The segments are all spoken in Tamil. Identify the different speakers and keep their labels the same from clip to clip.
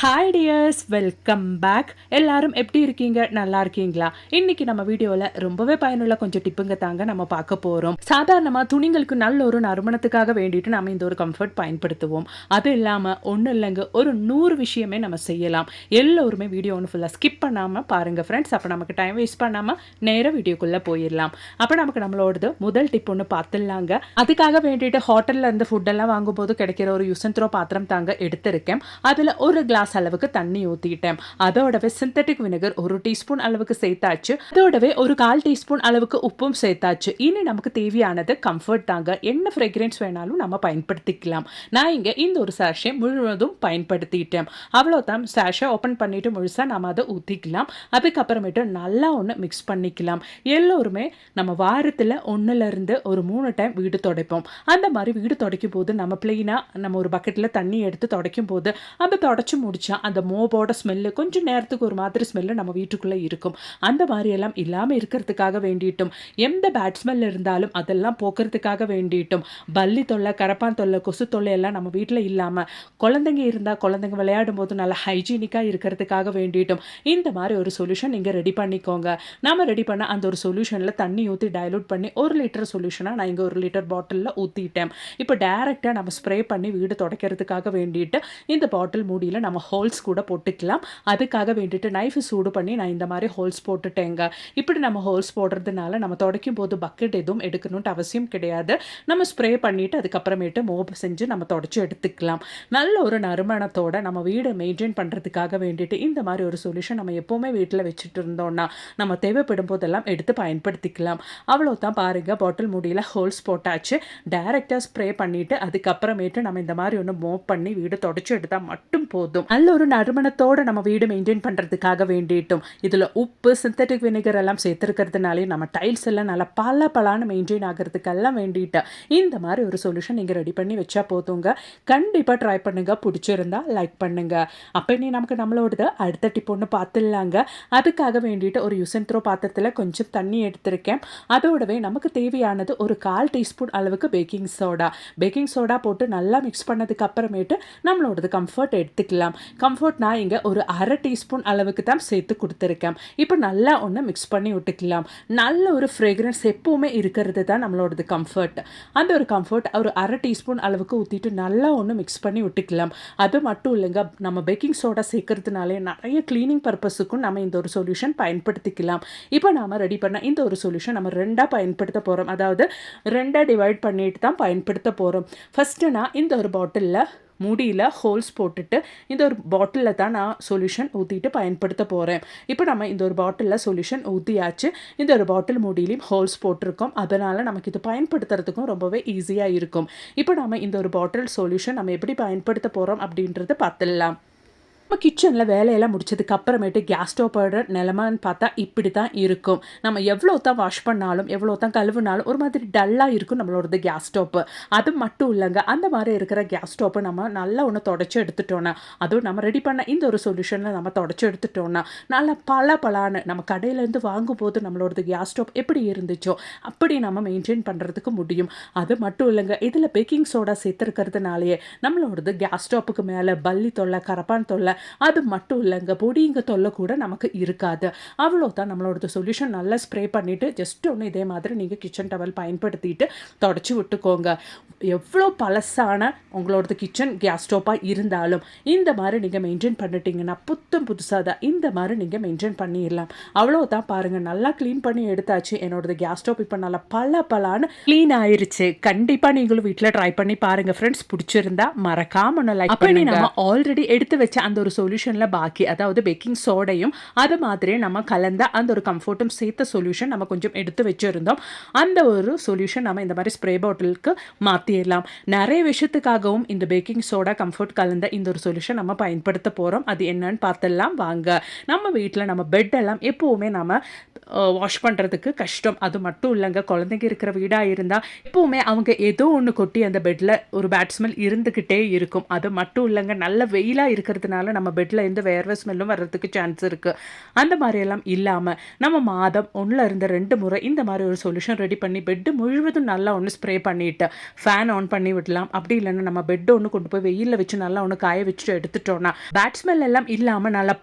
Speaker 1: Hi tears, welcome back. எல்லாரும் எப்படி இருக்கீங்க? நல்லா இருக்கீங்களா? இன்னைக்கு நம்ம வீடியோவில் ரொம்பவே பயனுள்ள கொஞ்சம் டிப்புங்க தாங்க நம்ம பார்க்க போகிறோம். சாதாரணமாக துணிங்களுக்கு நல்ல ஒரு நறுமணத்துக்காக வேண்டிட்டு நம்ம இந்த ஒரு கம்ஃபர்ட் பயன்படுத்துவோம். அது இல்லாமல் ஒன்றும் இல்லைங்க, ஒரு 100 விஷயமே நம்ம செய்யலாம். எல்லோருமே வீடியோ ஒன்று ஃபுல்லாக ஸ்கிப் பண்ணாமல் பாருங்கள் ஃப்ரெண்ட்ஸ். அப்போ நமக்கு டைம் வேஸ்ட் பண்ணாமல் நேராக வீடியோக்குள்ளே போயிடலாம். அப்போ நமக்கு நம்மளோடது முதல் டிப் ஒன்று பார்த்துடலாங்க. அதுக்காக வேண்டிட்டு ஹோட்டலில் இருந்து ஃபுட்டெல்லாம் வாங்கும்போது கிடைக்கிற ஒரு யூஸ் அண்ட் த்ரோ பாத்திரம் தாங்க எடுத்திருக்கேன். அதில் ஒரு கிளாஸ் அளவுக்கு தண்ணி ஊத்திட்டேன். அதோடவே சிந்தட்டிக் வினிகர் 1 டீஸ்பூன் அளவுக்கு சேர்த்தாச்சு. அதோடவே ஒரு 1/4 டீஸ்பூன் அளவுக்கு உப்பும் சேர்த்தாச்சு. இனி நமக்கு தேவையானது கம்ஃபர்ட் தாங்க. என்ன ஃப்ரெக்ரன்ஸ் வேணாலும் நம்ம பயன்படுத்திக்கலாம். நான் இங்க இந்த ஒரு சாஷே முழுவதும் பயன்படுத்திட்டேன். அவ்வளோதான். சாஷே ஓப்பன் பண்ணிட்டு முழுசா நம்ம அதை ஊற்றிக்கலாம். அதுக்கப்புறமேட்டு நல்லா ஒன்று மிக்ஸ் பண்ணிக்கலாம். எல்லோருமே நம்ம வாரத்தில் 1லேருந்து ஒரு 3 டைம் வீடு துடைப்போம். அந்த மாதிரி வீடு துடைக்கும் போது நம்ம பிளெயினாக நம்ம ஒரு பக்கெட்டில் தண்ணி எடுத்து துடைக்கும் போது அதை தொடச்சி முடிச்சா அந்த மோபோட ஸ்மெல்லு கொஞ்சம் நேரத்துக்கு ஒரு மாதிரி ஸ்மெல்லு நம்ம வீட்டுக்குள்ளே இருக்கும். அந்த மாதிரி எல்லாம் இல்லாமல் இருக்கிறதுக்காக வேண்டிட்டும், எந்த பேட் ஸ்மெல் இருந்தாலும் அதெல்லாம் போக்குறதுக்காக வேண்டிட்டும், பல்லி தொல்லை, கரப்பான் தொல்லை, கொசு தொல்லை எல்லாம் நம்ம வீட்டில் இல்லாமல், குழந்தைங்க இருந்தால் குழந்தைங்க விளையாடும் போது நல்லா ஹைஜீனிக்காக இருக்கிறதுக்காக வேண்டிட்டும் இந்த மாதிரி ஒரு சொல்யூஷன் நீங்கள் ரெடி பண்ணிக்கோங்க. நம்ம ரெடி பண்ண அந்த ஒரு சொல்யூஷனில் தண்ணி ஊற்றி டைலூட் பண்ணி 1 லிட்டர் சொல்யூஷனாக நான் இங்கே 1 லிட்டர் பாட்டிலில் ஊற்றிட்டேன். இப்போ டேரெக்டாக நம்ம ஸ்ப்ரே பண்ணி வீடு துடைக்கிறதுக்காக வேண்டிட்டு இந்த பாட்டில் மூடியில் நம்ம ஹோல்ஸ் கூட போட்டுக்கலாம். அதுக்காக வேண்டிட்டு நைஃப் சூடு பண்ணி நான் இந்த மாதிரி ஹோல்ஸ் போட்டுட்டேங்க. இப்படி நம்ம ஹோல்ஸ் போடுறதுனால நம்ம துடைக்கும் போது பக்கெட் எதுவும் எடுக்கணும்ட்டு அவசியம் கிடையாது. நம்ம ஸ்ப்ரே பண்ணிவிட்டு அதுக்கப்புறமேட்டு மோப் செஞ்சு நம்ம தொடச்சி எடுத்துக்கலாம். நல்ல ஒரு நறுமணத்தோட நம்ம வீடை மெயின்டைன் பண்ணுறதுக்காக வேண்டிட்டு இந்த மாதிரி ஒரு சொல்யூஷன் நம்ம எப்போவுமே வீட்டில் வச்சுட்டு இருந்தோம்னா நம்ம தேவைப்படும் போதெல்லாம் எடுத்து பயன்படுத்திக்கலாம். அவ்வளோதான். பாருங்கள், பாட்டில் மூடியில் ஹோல்ஸ் போட்டாச்சு. டைரெக்டாக ஸ்ப்ரே பண்ணிவிட்டு அதுக்கப்புறமேட்டு நம்ம இந்த மாதிரி ஒன்று மோப் பண்ணி வீடு தொடச்சி எடுத்தால் மட்டும் போதும். நல்ல ஒரு நறுமணத்தோடு நம்ம வீடு மெயின்டைன் பண்ணுறதுக்காக வேண்டிட்டும் இதில் உப்பு, சிந்தட்டிக் வினிகர் எல்லாம் சேர்த்துருக்கிறதுனாலே நம்ம டைல்ஸ் எல்லாம் நல்லா பலான்னு மெயின்டைன் ஆகிறதுக்கெல்லாம் வேண்டிட்டு இந்த மாதிரி ஒரு சொல்யூஷன் நீங்கள் ரெடி பண்ணி வச்சா போதுங்க. கண்டிப்பாக ட்ரை பண்ணுங்கள். பிடிச்சிருந்தா லைக் பண்ணுங்கள். அப்போ இனி நமக்கு நம்மளோடது அடுத்த டிப் ஒன்று பார்த்துடலாங்க. அதுக்காக வேண்டிட்டு ஒரு யூஸ் அண்ட் த்ரோ பாத்திரத்தில் கொஞ்சம் தண்ணி எடுத்திருக்கேன். அதோடவே நமக்கு தேவையானது ஒரு 1/4 டீஸ்பூன் அளவுக்கு பேக்கிங் சோடா போட்டு நல்லா மிக்ஸ் பண்ணதுக்கு அப்புறமேட்டு நம்மளோடது கம்ஃபர்ட் எடுத்துக்கலாம். கம்ஃபர்ட் நான் இங்கே ஒரு 1/2 டீஸ்பூன் அளவுக்கு தான் சேர்த்து கொடுத்துருக்கேன். இப்போ நல்லா ஒன்று மிக்ஸ் பண்ணி விட்டுக்கலாம். நல்ல ஒரு ஃப்ரேக்ரன்ஸ் எப்போவுமே இருக்கிறது தான் நம்மளோடது கம்ஃபர்ட். அந்த ஒரு கம்ஃபர்ட் ஒரு 1/2 டீஸ்பூன் அளவுக்கு ஊற்றிட்டு நல்லா ஒன்று மிக்ஸ் பண்ணி விட்டுக்கலாம். அது மட்டும் இல்லைங்க, நம்ம பேக்கிங் சோடா சேர்க்கறதுனாலே நிறைய க்ளீனிங் பர்பஸுக்கும் நம்ம இந்த ஒரு சொல்யூஷன் பயன்படுத்திக்கலாம். இப்போ நாம் ரெடி பண்ண இந்த ஒரு சொல்யூஷன் நம்ம 2ஆக பயன்படுத்த போகிறோம். அதாவது 2ஆக டிவைட் பண்ணிட்டு தான் பயன்படுத்த போகிறோம். ஃபஸ்ட்டு நான் இந்த ஒரு பாட்டிலில் மூடியில் ஹோல்ஸ் போட்டுட்டு இந்த ஒரு பாட்டிலில் தான் நான் சொல்யூஷன் ஊற்றிட்டு பயன்படுத்த போகிறேன். இப்போ நம்ம இந்த ஒரு பாட்டிலில் சொல்யூஷன் ஊற்றியாச்சு. இந்த ஒரு பாட்டில் மூடியிலையும் ஹோல்ஸ் போட்டிருக்கோம். அதனால் நமக்கு இது பயன்படுத்துறதுக்கும் ரொம்பவே ஈஸியாக இருக்கும். இப்போ நம்ம இந்த ஒரு பாட்டில் சொல்யூஷன் நம்ம எப்படி பயன்படுத்த போகிறோம் அப்படின்றத பார்த்துடலாம். நம்ம கிச்சனில் வேலையெல்லாம் முடிச்சதுக்கு அப்புறமேட்டு கேஸ் ஸ்டோவோட நிலமான்னு பார்த்தா இப்படி தான் இருக்கும். நம்ம எவ்வளோ தான் வாஷ் பண்ணாலும் எவ்வளோ தான் கழுவுனாலும் ஒரு மாதிரி டல்லாக இருக்கும் நம்மளோடது கேஸ் ஸ்டோப்பு. அது மட்டும் இல்லைங்க, அந்த மாதிரி இருக்கிற கேஸ் ஸ்டோப்பை நம்ம நல்லா ஒன்று தொடச்சி எடுத்துட்டோன்னா, அதுவும் நம்ம ரெடி பண்ண இந்த ஒரு சொல்யூஷனில் நம்ம தொடச்சி எடுத்துட்டோன்னா நல்லா பலான்னு நம்ம கடையிலேருந்து வாங்கும்போது நம்மளோடது கேஸ் ஸ்டோப் எப்படி இருந்துச்சோ அப்படி நம்ம மெயின்டைன் பண்ணுறதுக்கு முடியும். அது மட்டும் இல்லைங்க, இதில் பேக்கிங் சோடா சேர்த்துருக்கிறதுனாலேயே நம்மளோடது கேஸ் ஸ்டோப்புக்கு மேலே பல்லி தொல்லை, கரப்பான் தொல்லை அது மட்டும் இல்லைங்க, பொடிங்க தொல்லை கூட நமக்கு இருக்காது. அவ்வளோதான். நம்மளோட சொல்யூஷன் நல்லா ஸ்ப்ரே பண்ணிவிட்டு ஜஸ்ட் ஒன்று இதே மாதிரி நீங்கள் கிச்சன் டவல் பயன்படுத்திட்டு தொடச்சி விட்டுக்கோங்க. எவ்வளோ பழசான உங்களோடது கிச்சன் கேஸ் ஸ்டோப்பாக இருந்தாலும் இந்த மாதிரி நீங்கள் மெயின்டைன் பண்ணிட்டீங்கன்னா புதுசாக தான் இந்த மாதிரி நீங்கள் மெயின்டைன் பண்ணிடலாம். அவ்வளோதான். பாருங்கள், நல்லா க்ளீன் பண்ணி எடுத்தாச்சு. என்னோடது கேஸ் ஸ்டோப் இப்போ நல்லா பலான்னு க்ளீன் ஆயிருச்சு. கண்டிப்பாக நீங்களும் வீட்டில் ட்ரை பண்ணி பாருங்கள் ஃப்ரெண்ட்ஸ். பிடிச்சிருந்தா மறக்காம ஒன்று லைக் பண்ணுங்க. நம்ம ஆல்ரெடி எடுத்து வச்ச அந்த ஒரு சொல்யூஷனில் பாக்கி, அதாவது பேக்கிங் சோடையும் அது மாதிரியே நம்ம கலந்த அந்த ஒரு கம்ஃபர்ட்டும் சேர்த்த சொல்யூஷன் நம்ம கொஞ்சம் எடுத்து வச்சுருந்தோம். அந்த ஒரு சொல்யூஷன் நம்ம இந்த மாதிரி ஸ்ப்ரே பாட்டிலுக்கு மாற்றிடலாம். நிறைய விஷயத்துக்காகவும் இந்த பேக்கிங் சோடா கம்ஃபர்ட் கலந்த இந்த ஒரு சொல்யூஷன் நம்ம பயன்படுத்த போகிறோம். அது என்னன்னு பார்த்துடலாம் வாங்க. நம்ம வீட்டில் நம்ம பெட்டெல்லாம் எப்போவுமே நம்ம வாஷ் பண்ணுறதுக்கு கஷ்டம். அது மட்டும் இல்லைங்க, குழந்தைங்க இருக்கிற வீடாக இருந்தால் எப்போவுமே அவங்க ஏதோ ஒன்று கொட்டி அந்த பெட்டில் ஒரு பேட் ஸ்மெல் இருந்துக்கிட்டே இருக்கும். அது மட்டும் இல்லைங்க, நல்ல வெயிலாக இருக்கிறதுனால நம்ம பெட்டில் இருந்து வேர்வை ஸ்மெல்லும் வர்றதுக்கு சான்ஸ் இருக்குது. அந்த மாதிரியெல்லாம் இல்லாமல் நம்ம மாதம் 1-2 முறை இந்த மாதிரி ஒரு சொல்யூஷன் ரெடி பண்ணி பெட்டு முழுவதும் நல்லா ஒன்று ஸ்ப்ரே பண்ணிவிட்டு ஃபேன் ஆன் பண்ணி விடலாம். அப்படி இல்லைன்னா நம்ம பெட் ஒன்று கொண்டு போய் வெயிலில் வச்சு நல்லா ஒன்று காய வச்சுட்டு எடுத்துட்டோம்னா பேட் ஸ்மெல் எல்லாம் இல்லாமல் நல்லா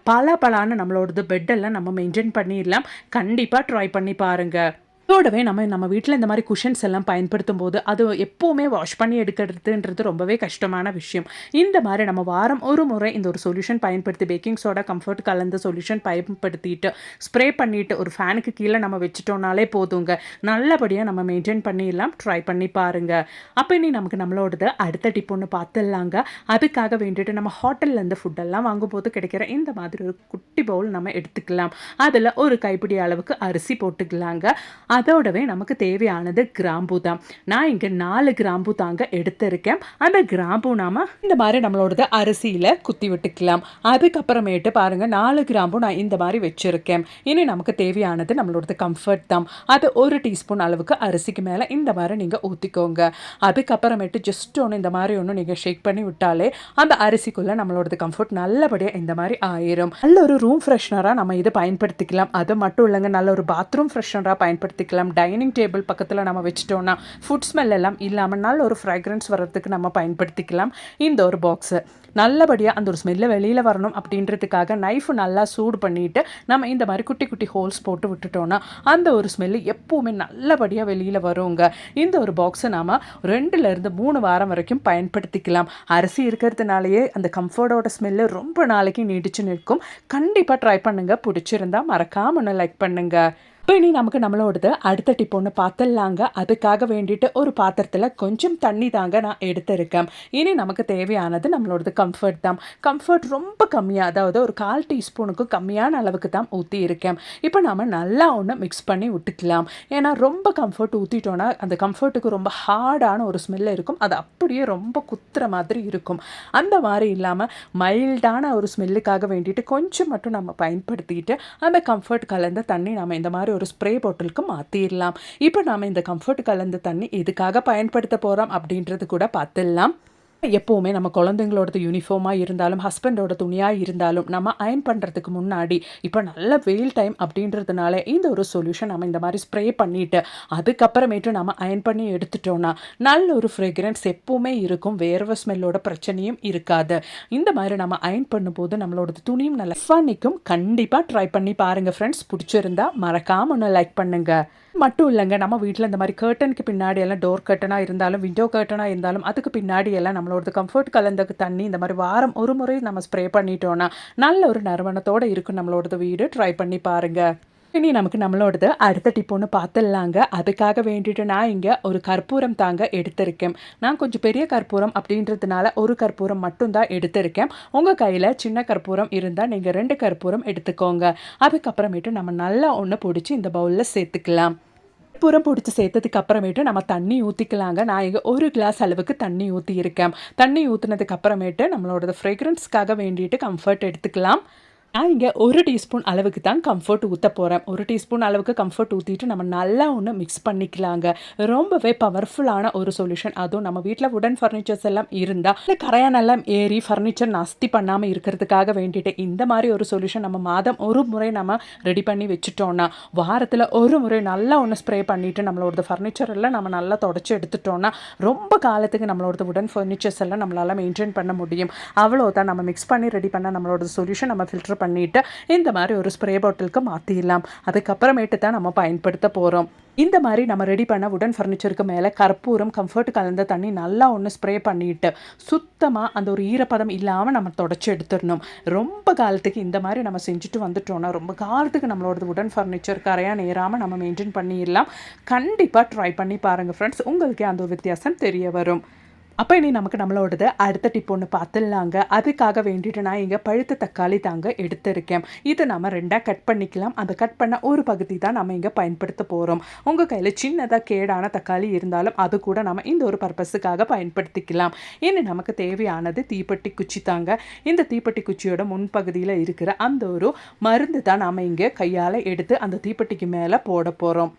Speaker 1: பலான நம்மளோடது பெட்டெல்லாம் நம்ம மெயின்டைன் பண்ணிடலாம். கண்டிப்பாக ட்ரை பண்ணி பாருங்கள். இதோடவே நம்ம வீட்டில் இந்த மாதிரி குஷன்ஸ் எல்லாம் பயன்படுத்தும் போது அது எப்போவுமே வாஷ் பண்ணி எடுக்கிறதுன்றது ரொம்பவே கஷ்டமான விஷயம். இந்த மாதிரி நம்ம வாரம் ஒரு முறை இந்த ஒரு சொல்யூஷன் பயன்படுத்தி பேக்கிங் சோடா கம்ஃபர்ட் கலந்த சொல்யூஷன் பயன்படுத்திட்டு ஸ்ப்ரே பண்ணிவிட்டு ஒரு ஃபேனுக்கு கீழே நம்ம வச்சுட்டோம்னாலே போதுங்க. நல்லபடியாக நம்ம மெயின்டைன் பண்ணிடலாம். ட்ரை பண்ணி பாருங்கள். அப்போ இனி நம்மளோடது அடுத்த டிப் ஒன்று பார்த்துடலாங்க. அதுக்காக வேண்டிட்டு நம்ம ஹோட்டல்லேருந்து ஃபுட்டெல்லாம் வாங்கும்போது கிடைக்கிற இந்த மாதிரி ஒரு குட்டி பவுல் நம்ம எடுத்துக்கலாம். அதில் ஒரு கைப்பிடி அளவுக்கு அரிசி போட்டுக்கலாங்க. அதோடவே நமக்கு தேவையானது கிராம்பு தான். நான் இங்கே 4 கிராம்பு தாங்க எடுத்திருக்கேன். அந்த கிராம்பு நாம இந்த மாதிரி நம்மளோட அரிசியில் குத்தி விட்டுக்கலாம். அதுக்கப்புறமேட்டு பாருங்கள் 4 கிராம்பு நான் இந்த மாதிரி வச்சுருக்கேன். இனி நமக்கு தேவையானது நம்மளோட கம்ஃபர்ட் தான். அது 1 டீஸ்பூன் அளவுக்கு அரிசிக்கு மேலே இந்த மாதிரி நீங்கள் ஊற்றிக்கோங்க. அதுக்கப்புறமேட்டு ஜஸ்ட் ஒன்று இந்த மாதிரி ஒன்று நீங்கள் ஷேக் பண்ணி விட்டாலே அந்த அரிசிக்குள்ளே நம்மளோட கம்ஃபர்ட் நல்லபடியாக இந்த மாதிரி ஆயிரும். நல்ல ஒரு ரூம் ஃப்ரெஷ்னராக நம்ம இது பயன்படுத்திக்கலாம். அது மட்டும் இல்லைங்க, நல்ல ஒரு பாத்ரூம் ஃப்ரெஷ்னராக பயன்படுத்திக்கலாம். டைனிங் டேபிள் பக்கத்தில் நம்ம வச்சுட்டோம்னா ஃபுட் ஸ்மெல் எல்லாம் இல்லாமல் நல்ல ஒரு ஃப்ராக்ரன்ஸ் வர்றதுக்கு நம்ம பயன்படுத்திக்கலாம். இந்த ஒரு பாக்ஸு நல்லபடியாக அந்த ஒரு ஸ்மெல்லை வெளியில் வரணும் அப்படின்றதுக்காக நைஃபு நல்லா சூடு பண்ணிவிட்டு நம்ம இந்த மாதிரி குட்டி குட்டி ஹோல்ஸ் போட்டு விட்டுட்டோன்னா அந்த ஒரு ஸ்மெல்லு எப்போவுமே நல்லபடியாக வெளியில் வருங்க. இந்த ஒரு பாக்ஸை நாம் 2-3 வாரம் வரைக்கும் பயன்படுத்திக்கலாம். அரிசி இருக்கிறதுனாலேயே அந்த கம்ஃபர்டோட ஸ்மெல்லு ரொம்ப நாளைக்கு நீடிச்சு நிற்கும். கண்டிப்பாக ட்ரை பண்ணுங்கள். பிடிச்சிருந்தா மறக்காம ஒன்று லைக் பண்ணுங்கள். இப்போ இனி நம்மளோடது அடுத்த டிப் ஒன்று பார்த்துடலாங்க. அதுக்காக வேண்டிட்டு ஒரு பாத்திரத்தில் கொஞ்சம் தண்ணி தாங்க நான் எடுத்திருக்கேன். இனி நமக்கு தேவையானது நம்மளோடது கம்ஃபர்ட் தான். கம்ஃபர்ட் ரொம்ப கம்மியாக, அதாவது ஒரு 1/4 டீஸ்பூனுக்கு கம்மியான அளவுக்கு தான் ஊற்றி இருக்கேன். இப்போ நம்ம நல்லா ஒன்று மிக்ஸ் பண்ணி விட்டுக்கலாம். ஏன்னா ரொம்ப கம்ஃபர்ட் ஊற்றிட்டோன்னா அந்த கம்ஃபர்ட்டுக்கு ரொம்ப ஹார்டான ஒரு ஸ்மெல் இருக்கும். அது அப்படியே ரொம்ப குத்துற மாதிரி இருக்கும். அந்த மாதிரி இல்லாமல் மைல்டான ஒரு ஸ்மெல்லுக்காக வேண்டிட்டு கொஞ்சம் மட்டும் நம்ம பயன்படுத்திட்டு அந்த கம்ஃபர்ட் கலந்த தண்ணி நம்ம இந்த மாதிரி ஒரு ஸ்ப்ரே பாட்டிலுக்கு மாற்றிடலாம். இப்போ நாம் இந்த கம்ஃபர்ட் கலந்த தண்ணி எதுக்காக பயன்படுத்த போகிறோம் அப்படின்றது கூட பார்த்துடலாம். எப்போவுமே நம்ம குழந்தைங்களோட யூனிஃபார்மாக இருந்தாலும் ஹஸ்பண்டோட துணியாக இருந்தாலும் நம்ம அயன் பண்ணுறதுக்கு முன்னாடி இப்போ நல்ல வெயில் டைம் அப்படின்றதுனால இந்த ஒரு சொல்யூஷன் நம்ம இந்த மாதிரி ஸ்ப்ரே பண்ணிவிட்டு அதுக்கப்புறமேட்டு நம்ம அயன் பண்ணி எடுத்துட்டோன்னா நல்ல ஒரு ஃப்ரெக்ரன்ஸ் எப்போவுமே இருக்கும். வேர்வை ஸ்மெல்லோட பிரச்சனையும் இருக்காது. இந்த மாதிரி நம்ம அயன் பண்ணும்போது நம்மளோட துணியும் நல்லா ஃபன்னிக்கும். கண்டிப்பாக ட்ரை பண்ணி பாருங்கள் ஃப்ரெண்ட்ஸ். பிடிச்சிருந்தா மறக்காமல் ஒன்று லைக் பண்ணுங்கள். மட்டும் இல்லைங்க, நம்ம வீட்டில் இந்த மாதிரி கர்ட்டனுக்கு பின்னாடி எல்லாம் டோர் கர்ட்டனாக இருந்தாலும் விண்டோ கர்ட்டனாக இருந்தாலும் அதுக்கு பின்னாடி எல்லாம் நம்மளோட கம்ஃபர்ட் கலந்த தண்ணி இந்த மாதிரி வாரம் ஒரு முறை நம்ம ஸ்ப்ரே பண்ணிட்டோன்னா நல்ல ஒரு நறுமணத்தோடு இருக்கும் நம்மளோட வீடு. ட்ரை பண்ணி பாருங்கள். இனி நம்மளோடது அடுத்த டிப் ஒன்று பார்த்துடலாங்க. அதுக்காக வேண்டிட்டு நான் இங்கே ஒரு கற்பூரம் தாங்க எடுத்திருக்கேன். நான் கொஞ்சம் பெரிய கற்பூரம் அப்படின்றதுனால ஒரு கற்பூரம் மட்டும்தான் எடுத்திருக்கேன். உங்கள் கையில் சின்ன கற்பூரம் இருந்தால் நீங்கள் 2 கற்பூரம் எடுத்துக்கோங்க. அதுக்கப்புறமேட்டு நம்ம நல்லா ஒன்று பிடிச்சி இந்த பவுலில் சேர்த்துக்கலாம். கற்பூரம் பிடிச்சி சேர்த்ததுக்கு அப்புறமேட்டு நம்ம தண்ணி ஊற்றிக்கலாங்க. நான் இங்கே 1 கிளாஸ் அளவுக்கு தண்ணி ஊற்றியிருக்கேன். தண்ணி ஊற்றினதுக்கு அப்புறமேட்டு நம்மளோட ஃப்ரெக்ரன்ஸ்க்காக வேண்டிட்டு கம்ஃபர்ட் எடுத்துக்கலாம். நான் இங்கே 1 டீஸ்பூன் அளவுக்கு தான் கம்ஃபர்ட் ஊற்ற போகிறேன். 1 டீஸ்பூன் அளவுக்கு கம்ஃபர்ட் ஊற்றிட்டு நம்ம நல்லா ஒன்று மிக்ஸ் பண்ணிக்கலாங்க. ரொம்பவே பவர்ஃபுல்லான ஒரு சொல்யூஷன். அதுவும் நம்ம வீட்டில் வுடன் ஃபர்னிச்சர்ஸ் எல்லாம் இருந்தால் இல்லை கரையானெல்லாம் ஏறி ஃபர்னிச்சர் நஸ்தி பண்ணாமல் இருக்கிறதுக்காக வேண்டிட்டு இந்த மாதிரி ஒரு சொல்யூஷன் நம்ம மாதம் ஒரு முறை நம்ம ரெடி பண்ணி வச்சுட்டோன்னா வாரத்தில் ஒரு முறை நல்லா ஒன்று ஸ்ப்ரே பண்ணிவிட்டு நம்மளோட ஃபர்னிச்சர் எல்லாம் நம்ம நல்லா தொடச்சி எடுத்துட்டோன்னா ரொம்ப காலத்துக்கு நம்மளோட வுடன் ஃபர்னிச்சர்ஸ் எல்லாம் நம்மளால் மெயின்டைன் பண்ண முடியும். அவ்வளோதான். நம்ம மிக்ஸ் பண்ணி ரெடி பண்ண நம்மளோட சொல்யூஷன் நம்ம ஃபில்டர் பண்ணிட்டு இந்த மாதிரி ஒரு ஸ்ப்ரே பாட்டிலுக்கு மாற்றிடலாம். அதுக்கப்புறமேட்டு தான் நம்ம பயன்படுத்த போகிறோம். இந்த மாதிரி நம்ம ரெடி பண்ண வுடன் ஃபர்னிச்சருக்கு மேலே கற்பூரம் கம்ஃபர்ட் கலந்த தண்ணி நல்லா ஒன்று ஸ்ப்ரே பண்ணிவிட்டு சுத்தமாக அந்த ஒரு ஈரப்பதம் இல்லாமல் நம்ம தொடச்சி எடுத்துடணும். ரொம்ப காலத்துக்கு இந்த மாதிரி நம்ம செஞ்சுட்டு வந்துட்டோன்னா ரொம்ப காலத்துக்கு நம்மளோட வுடன் ஃபர்னிச்சர் கரையாக நேராமல் நம்ம மெயின்டைன் பண்ணிடலாம். கண்டிப்பாக ட்ரை பண்ணி பாருங்கள் ஃப்ரெண்ட்ஸ். உங்களுக்கே அந்த வித்தியாசம் தெரிய வரும். அப்போ இனி நம்மளோடது அடுத்த டிப் ஒன்று பார்த்துடலாங்க. அதுக்காக வேண்டிட்டு நான் இங்கே பழுத்த தக்காளி தாங்க எடுத்திருக்கேன். இதை நம்ம 2ஆக கட் பண்ணிக்கலாம். அந்த கட் பண்ண ஒரு பகுதி தான் நம்ம இங்கே பயன்படுத்த போகிறோம். உங்கள் கையில் சின்னதாக கேடான தக்காளி இருந்தாலும் அது கூட நம்ம இந்த ஒரு பர்பஸுக்காக பயன்படுத்திக்கலாம். இனி நமக்கு தேவையானது தீப்பெட்டி குச்சி தாங்க. இந்த தீப்பெட்டி குச்சியோட முன்பகுதியில் இருக்கிற அந்த ஒரு மருந்து தான் நாம் இங்கே கையால் எடுத்து அந்த தீப்பெட்டிக்கு மேலே போட போகிறோம்.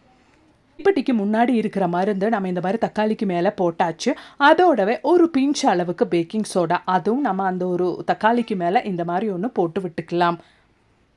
Speaker 1: தீப்பெட்டிக்கு முன்னாடி இருக்கிற மருந்து நம்ம இந்த மாதிரி தக்காளிக்கு மேலே போட்டாச்சு. அதோடவே ஒரு பிஞ்ச் அளவுக்கு பேக்கிங் சோடா, அதுவும் நம்ம அந்த ஒரு தக்காளிக்கு மேலே இந்த மாதிரி ஒன்று போட்டு விட்டுக்கலாம்.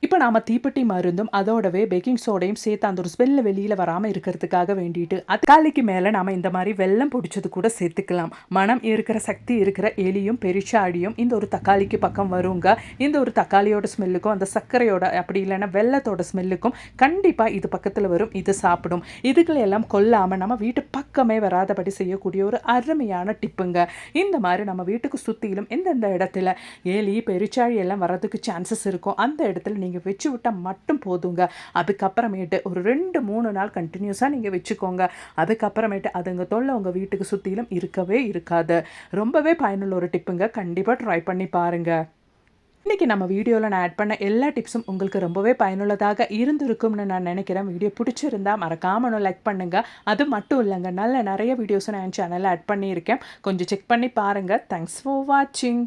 Speaker 1: இப்போ நாம தீப்பெட்டி மருந்தும் அதோடவே பேக்கிங் சோடையும் சேர்த்து அந்த ஒரு ஸ்மெல் வெளியில் வராமல் இருக்கிறதுக்காக வேண்டிட்டு தக்காளிக்கு மேலே நாம் இந்த மாதிரி வெல்லம் பிடிச்சது கூட சேர்த்துக்கலாம். மனம் இருக்கிற சக்தி இருக்கிற எலியும் பெருச்சாடியும் இந்த ஒரு தக்காளிக்கு பக்கம் வருங்க. இந்த ஒரு தக்காளியோட ஸ்மெல்லுக்கும் அந்த சர்க்கரையோட அப்படி இல்லைன்னா வெல்லத்தோட ஸ்மெல்லுக்கும் கண்டிப்பாக இது பக்கத்தில் வரும். இது சாப்பிடும். இதுகளெல்லாம் கொல்லாமல் நம்ம வீட்டு பக்கமே வராதபடி செய்யக்கூடிய ஒரு அருமையான டிப்புங்க. இந்த மாதிரி நம்ம வீட்டுக்கு சுற்றிலும் எந்தெந்த இடத்துல எலி பெருச்சாழி எல்லாம் வர்றதுக்கு சான்சஸ் இருக்கும் அந்த இடத்துல நீங்கள் வச்சு விட்டால் மட்டும் போதுங்க. அதுக்கப்புறமேட்டு ஒரு 2-3 நாள் கண்டினியூஸாக நீங்கள் வச்சுக்கோங்க. அதுக்கப்புறமேட்டு அதுங்க தொல்லை உங்கள் வீட்டுக்கு சுற்றிலும் இருக்கவே இருக்காது. ரொம்பவே பயனுள்ள ஒரு டிப்புங்க. கண்டிப்பாக ட்ரை பண்ணி பாருங்கள். இன்றைக்கி நம்ம வீடியோவில் நான் ஆட் பண்ண எல்லா டிப்ஸும் உங்களுக்கு ரொம்பவே பயனுள்ளதாக இருந்திருக்கும்னு நான் நினைக்கிறேன். வீடியோ பிடிச்சிருந்தா மறக்காமல் ஒன்று லைக் பண்ணுங்கள். அது மட்டும் இல்லைங்க, நிறைய வீடியோஸை நான் என் சேனலில் ஆட் பண்ணியிருக்கேன். கொஞ்சம் செக் பண்ணி பாருங்கள். தேங்க்ஸ் ஃபார் வாட்சிங்.